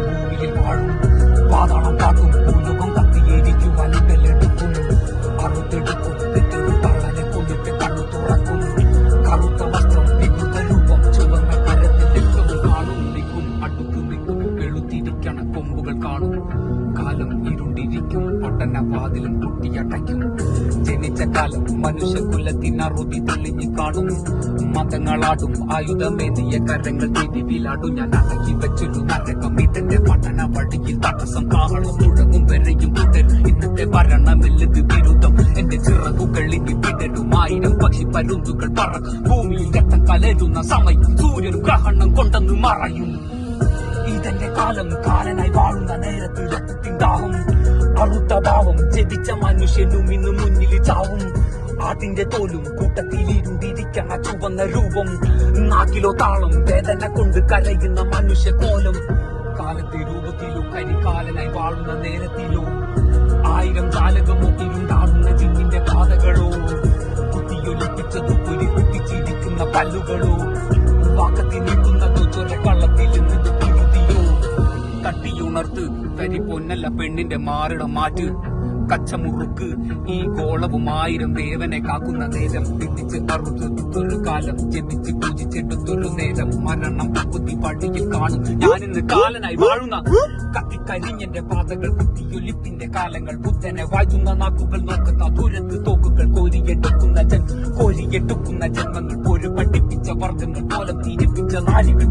ഭൂമിയിൽ വാഴും പാതാളം കാക്കും ഭൂലോകം കത്തിയേരിക്കും വലുകലെടുക്കും അറുത്തെടുക്കും തെറ്റൊരു തള്ളനെ കൊണ്ടിട്ട് കണ്ണു തുറക്കും കറുത്ത വസ്ത്രം വികൃത രൂപം ചുവന്ന കരത്തിൽ രക്തവും കാണും നിൽക്കും അടുത്തു നിൽക്കും വെളുത്തിരിക്കണ കൊമ്പുകൾ കാണും കാലം ഇരുണ്ടിരിക്കും ഒട്ടന വാതിലും കുട്ടിയടയ്ക്കും ജനിച്ച കാലം മനുഷ്യകുലത്തിനറുതി തെളിഞ്ഞു കാണും മതങ്ങളാടും ആയുധമേന്തിയ കരങ്ങൾ തിരിവിലാടും ഞാൻ അടക്കി വെച്ചൊരു നരകം ഇതിന്റെ പഠന വഴിയിൽ തടസ്സം കാഹളം മുഴങ്ങും വരെയും തുടരും ഇന്നത്തെ ഭരണമില്ലത് വിരുദ്ധം എന്റെ ചിറകുകൾ ഇനി വിടരും 1000 പക്ഷി പരുന്തുകൾ പറക്കും ഭൂമിയിൽ രക്തം കലരുന്ന സമയം സൂര്യൻ ഗ്രഹണം കൊണ്ടെന്ന് മറയും ഇതെന്റെ കാലം കാലനായി വാഴുന്ന നേരത്തിൽ രക്തത്തിണ്ടാവും അറുത്ത ഭാവം ജനിച്ച മനുഷ്യനും ഇന്ന് മുന്നിൽ ചാവും ആട്ടിന്റെ തോലും കൂട്ടത്തിലിരുണ്ടിരിക്കണ ചുവന്ന രൂപം നാക്കിലോ താളം വേദന കൊണ്ട് കരയുന്ന മനുഷ്യ കോലം കാലത്തെ രൂപത്തിലും കരികാലനായി വാഴുന്ന നേരത്തിലോ 1000 ജാലകമോ ഇരുണ്ടാടുന്ന ജിന്നിന്റെ പാതകളോ കുത്തിയൊലിപ്പിച്ചതോ കുറ്റിച്ചിരിക്കുന്ന പല്ലുകളോ വാക്കത്തിൽ നിൽക്കുന്നതോ ചൊരക്കള്ളത്തിൽ നിന്നത് പിഴുതിയോ തട്ടിയുണർത്ത് തരി പൊന്നല്ല പെണ്ണിന്റെ മാറിടം മാറ്റ് കച്ചമുറുക്ക് ഈ ഗോളവും 1000 ദേവനെ കാക്കുന്ന നേരം തിരിച്ച് അറുത്തൊരു കാലം ജപിച്ച് പൂജിച്ചെടുത്തൊരു നേരം മരണം കുത്തി പടിയിൽ കാണും ഞാനിന്ന് കാലനായി വാഴുന്ന കത്തിക്കരിഞ്ഞെന്റെ പാതകൾ കുത്തിയൊലിപ്പിന്റെ കാലങ്ങൾ ബുദ്ധനെ വായിക്കുന്ന നാക്കുകൾ നോക്കുന്ന ദൂരത്ത് തോക്കുകൾ കോരിയെടുക്കുന്ന ജന്മങ്ങൾ പോര് പഠിപ്പിച്ച വർഗങ്ങൾ പോലെ തിരിപ്പിച്ച നാരികൾ